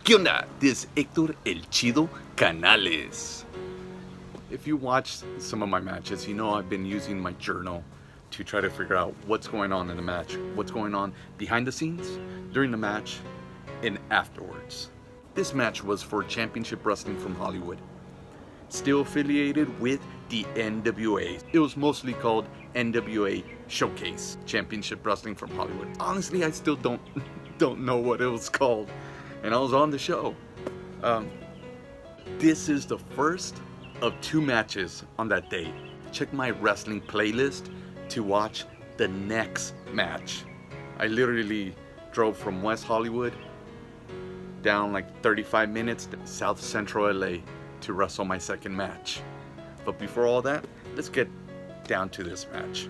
¿Qué onda? This is Hector El Chido Canales. If you watch some of my matches, you know I've been using my journal to try to figure out what's going on in the match, what's going on behind the scenes, during the match, and afterwards. This match was for Championship Wrestling from Hollywood, still affiliated with the NWA. It was mostly called NWA Showcase, Championship Wrestling from Hollywood. Honestly, I still don't know what it was called, and I was on the show. This is the first of 2 matches on that day. Check my wrestling playlist to watch the next match. I literally drove from West Hollywood down like 35 minutes to South Central LA to wrestle my second match. But before all that, let's get down to this match.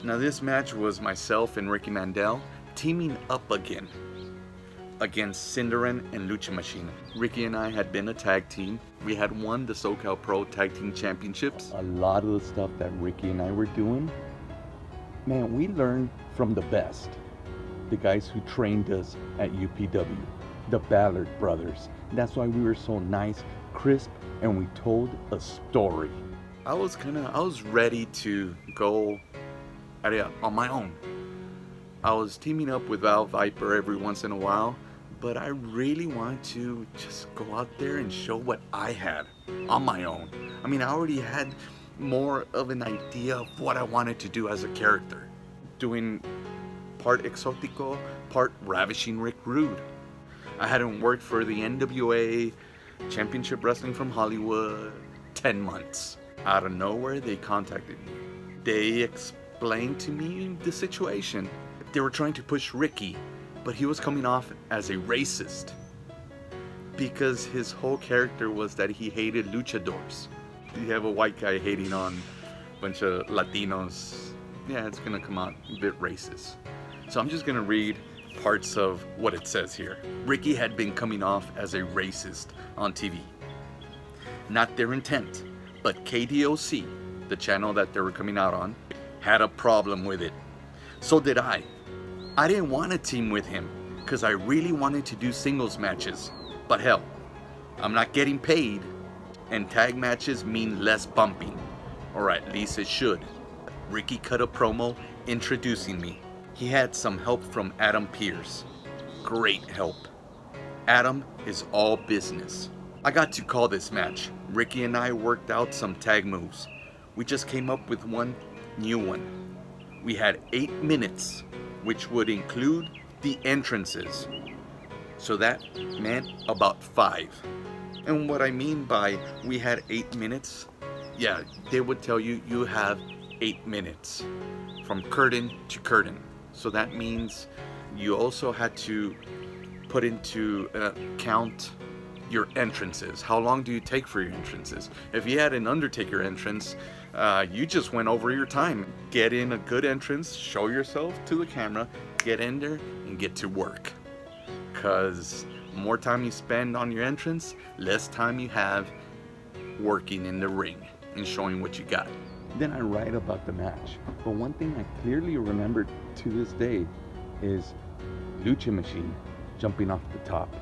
Now this match was myself and Ricky Mandel teaming up again against Sindarin and Lucha Machine. Ricky and I had been a tag team. We had won the SoCal Pro Tag Team Championships. A lot of the stuff that Ricky and I were doing, man, we learned from the best. The guys who trained us at UPW, the Ballard brothers. That's why we were so nice, crisp, and we told a story. I was ready to go at it on my own. I was teaming up with Val Viper every once in a while, but I really wanted to just go out there and show what I had on my own. I mean, I already had more of an idea of what I wanted to do as a character. Doing part Exotico, part Ravishing Rick Rude. I hadn't worked for the NWA, Championship Wrestling from Hollywood, 10 months. Out of nowhere, they contacted me. They explained to me the situation. They were trying to push Ricky, but he was coming off as a racist because his whole character was that he hated luchadors. You have a white guy hating on a bunch of Latinos. Yeah, it's gonna come out a bit racist. So I'm just gonna read parts of what it says here. Ricky had been coming off as a racist on TV. Not their intent, but KDOC, the channel that they were coming out on, had a problem with it. So did I. I didn't want to team with him because I really wanted to do singles matches. But hell, I'm not getting paid, and tag matches mean less bumping, or at least it should. Ricky cut a promo introducing me. He had some help from Adam Pierce. Great help. Adam is all business. I got to call this match. Ricky and I worked out some tag moves. We just came up with one new one. We had 8 minutes, which would include the entrances. So that meant about 5. And what I mean by we had 8 minutes, yeah, they would tell you you have 8 minutes from curtain to curtain. So that means you also had to put into account your entrances. How long do you take for your entrances? If you had an Undertaker entrance, you just went over your time. Get in a good entrance, show yourself to the camera, get in there and get to work. Cause more time you spend on your entrance, less time you have working in the ring and showing what you got. Then I write about the match. But one thing I clearly remember to this day is Lucha Machine jumping off the top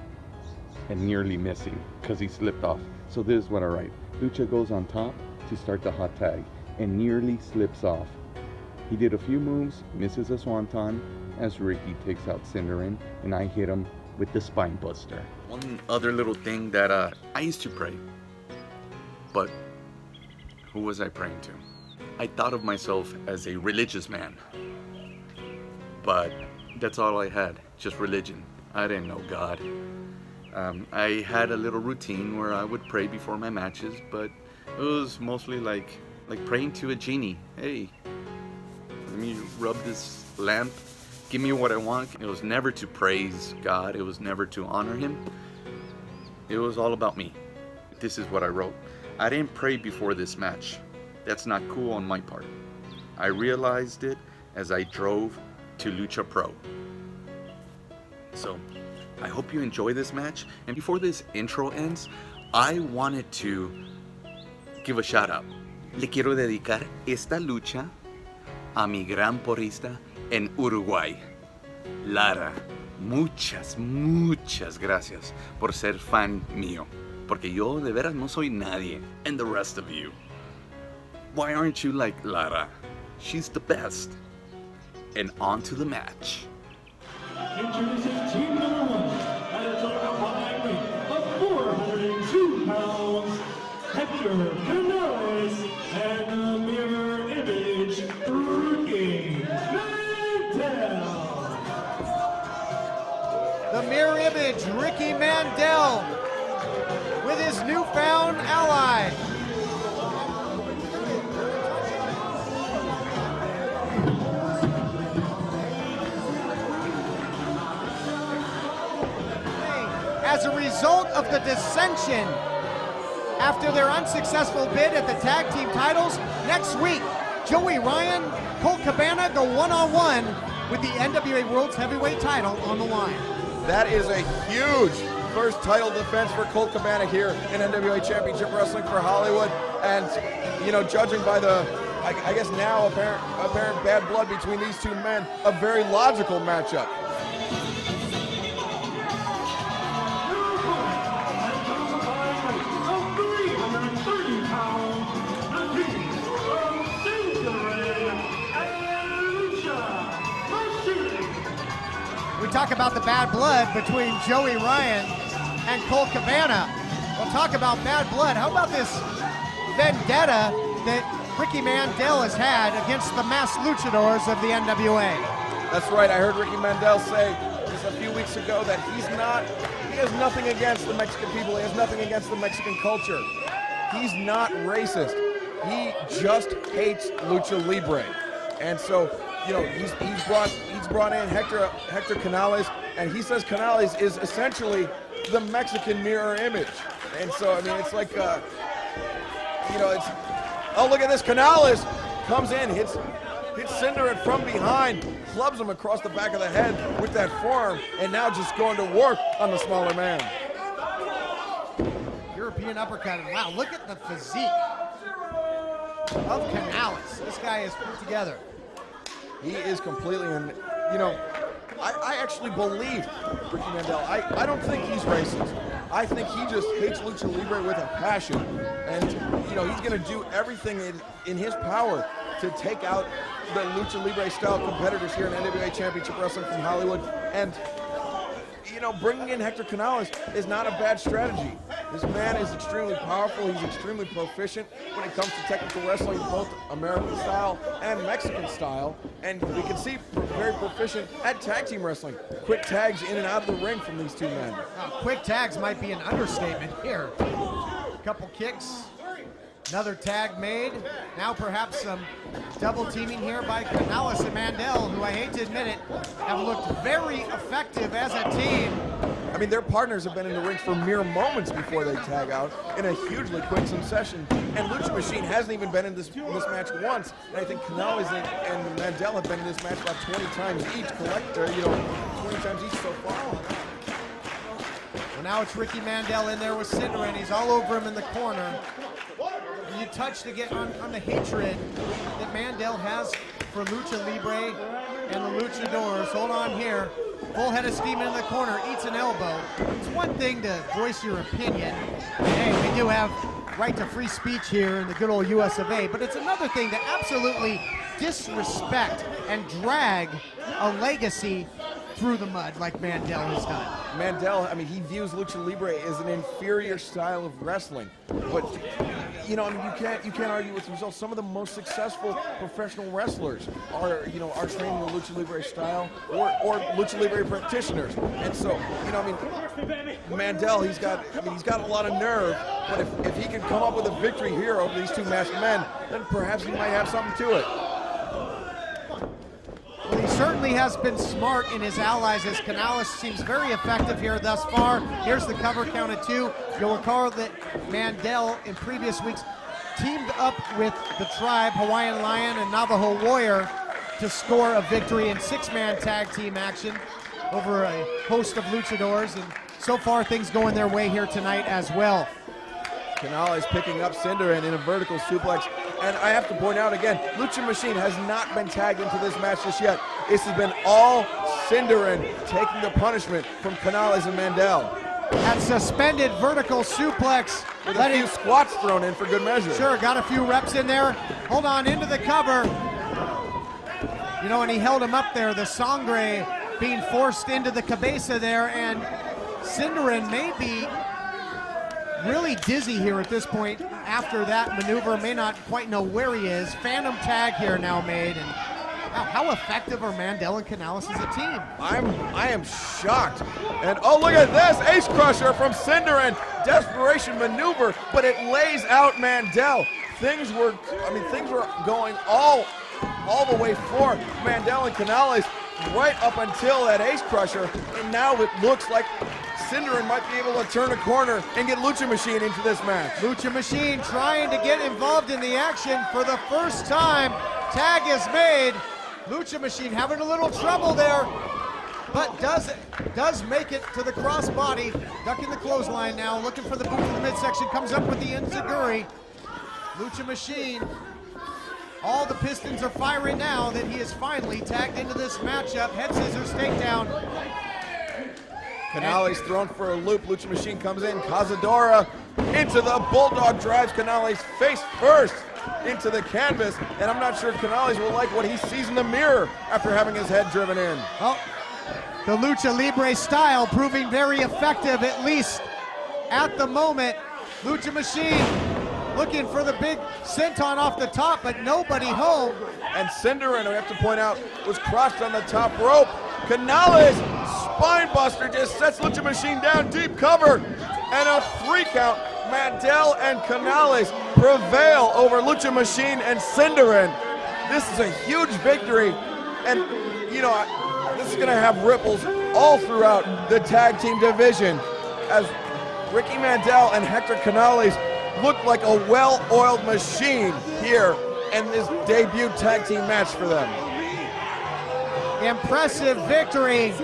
and nearly missing because he slipped off. So this is what I write. Lucha goes on top to start the hot tag and nearly slips off. He did a few moves, misses a swanton as Ricky takes out Sindarin, and I hit him with the spine buster. One other little thing that I used to pray, but who was I praying to? I thought of myself as a religious man, but that's all I had, just religion. I didn't know God. I had a little routine where I would pray before my matches, but it was mostly like praying to a genie. Hey, let me rub this lamp, give me what I want. It was never to praise God, it was never to honor Him. It was all about me. This is what I wrote. I didn't pray before this match. That's not cool on my part. I realized it as I drove to Lucha Pro. So, I hope you enjoy this match. And before this intro ends, I wanted to give a shout out. Le quiero dedicar esta lucha a mi gran porrista en Uruguay, Lara. muchas gracias por ser fan mío. Porque yo de veras no soy nadie. And the rest of you. Why aren't you like Lara? She's the best. And on to the match. Introducing team number 1 at a total combined weight of 402 pounds, Hector Canales and the mirror image, Ricky Mandel. The mirror image, Ricky Mandel, with his newfound ally. As a result of the dissension after their unsuccessful bid at the tag team titles, next week, Joey Ryan, Colt Cabana go one-on-one with the NWA World's Heavyweight title on the line. That is a huge first title defense for Colt Cabana here in NWA Championship Wrestling for Hollywood. And, you know, judging by the, I guess now apparent bad blood between these two men, a very logical matchup. We talk about the bad blood between Joey Ryan and Colt Cabana. We'll talk about bad blood. How about this vendetta that Ricky Mandel has had against the masked luchadors of the NWA? That's right. I heard Ricky Mandel say just a few weeks ago that he has nothing against the Mexican people. He has nothing against the Mexican culture. He's not racist. He just hates lucha libre. And so, you know, he's brought in Hector Canales, and he says Canales is essentially the Mexican mirror image. And so, I mean, it's like, you know, it's, oh, look at this, Canales comes in, hits Sindarin from behind, clubs him across the back of the head with that forearm, and now just going to work on the smaller man. European uppercut, and wow, look at the physique of Canales. This guy is put together. He is completely, and you know, I actually believe Ricky Mandel. I don't think he's racist. I think he just hates lucha libre with a passion, and you know, he's going to do everything in his power to take out the lucha libre style competitors here in NWA Championship Wrestling from Hollywood. And you know, bringing in Hector Canales is not a bad strategy. This man is extremely powerful. He's extremely proficient when it comes to technical wrestling, both American style and Mexican style. And we can see very proficient at tag team wrestling. Quick tags in and out of the ring from these two men. Quick tags might be an understatement here. A couple kicks. Another tag made. Now perhaps some double teaming here by Canales and Mandel, who I hate to admit it, have looked very effective as a team. I mean, their partners have been in the ring for mere moments before they tag out in a hugely quick succession. And Lucha Machine hasn't even been in this match once. And I think Canales and Mandel have been in this match about 20 times each, 20 times each so far. Well, now it's Ricky Mandel in there with Sindarin. He's all over him in the corner. You touched again on the hatred that Mandel has for Lucha Libre and the Luchadors. Hold on here. Full head of steam in the corner, eats an elbow. It's one thing to voice your opinion. Hey, we do have right to free speech here in the good old US of A, but it's another thing to absolutely disrespect and drag a legacy through the mud like Mandel has done. Mandel, I mean, he views Lucha Libre as an inferior style of wrestling. But, you know, I mean, you can't argue with the results. Some of the most successful professional wrestlers are training the Lucha Libre style or Lucha Libre practitioners. And so, you know, I mean, Mandel, he's got a lot of nerve. But if he can come up with a victory here over these two masked men, then perhaps he might have something to it. Well, he certainly has been smart in his allies, as Canales seems very effective here thus far. Here's the cover count of 2. You'll recall that Mandel in previous weeks teamed up with the Tribe, Hawaiian Lion, and Navajo Warrior to score a victory in 6-man tag team action over a host of luchadors, and so far things going their way here tonight as well. Canales picking up Sindarin in a vertical suplex. And I have to point out again, Lucha Machine has not been tagged into this match just yet. This has been all Sindarin taking the punishment from Canales and Mandel. That suspended vertical suplex. With a few squats thrown in for good measure. Sure, got a few reps in there. Hold on, into the cover. You know, and he held him up there. The Sangre being forced into the cabeza there, and Sindarin may be really dizzy here at this point after that maneuver. May not quite know where he is. Phantom tag here now made, and how effective are Mandel and Canales as a team? I am shocked. And oh, look at this, Ace Crusher from Sindarin. Desperation maneuver, but it lays out Mandel. Things were going all the way for Mandel and Canales right up until that Ace Crusher, and now it looks like Sindarin might be able to turn a corner and get Lucha Machine into this match. Lucha Machine trying to get involved in the action for the first time. Tag is made. Lucha Machine having a little trouble there, but does make it to the crossbody, ducking the clothesline now, looking for the boot to the midsection, comes up with the enziguri. Lucha Machine, all the pistons are firing now that he is finally tagged into this matchup. Head scissors takedown. Canales thrown for a loop. Lucha Machine comes in. Cazadora into the Bulldog, drives Canales face first into the canvas, and I'm not sure Canales will like what he sees in the mirror after having his head driven in. Well, the Lucha Libre style proving very effective, at least at the moment. Lucha Machine looking for the big senton off the top, but nobody home. And Sindarin, I have to point out, was crushed on the top rope. Canales, spine buster, just sets Lucha Machine down, deep cover, and a 3 count. Mandel and Canales prevail over Lucha Machine and Sindarin. This is a huge victory, and you know, this is going to have ripples all throughout the tag team division as Ricky Mandel and Hector Canales look like a well-oiled machine here in this debut tag team match for them. Impressive victory.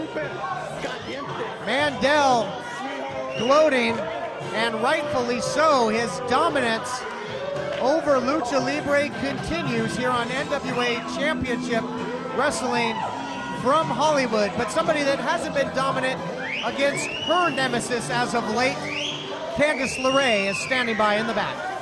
Mandel gloating, and rightfully so. His dominance over Lucha Libre continues here on NWA Championship Wrestling from Hollywood. But somebody that hasn't been dominant against her nemesis as of late, Candice LeRae, is standing by in the back.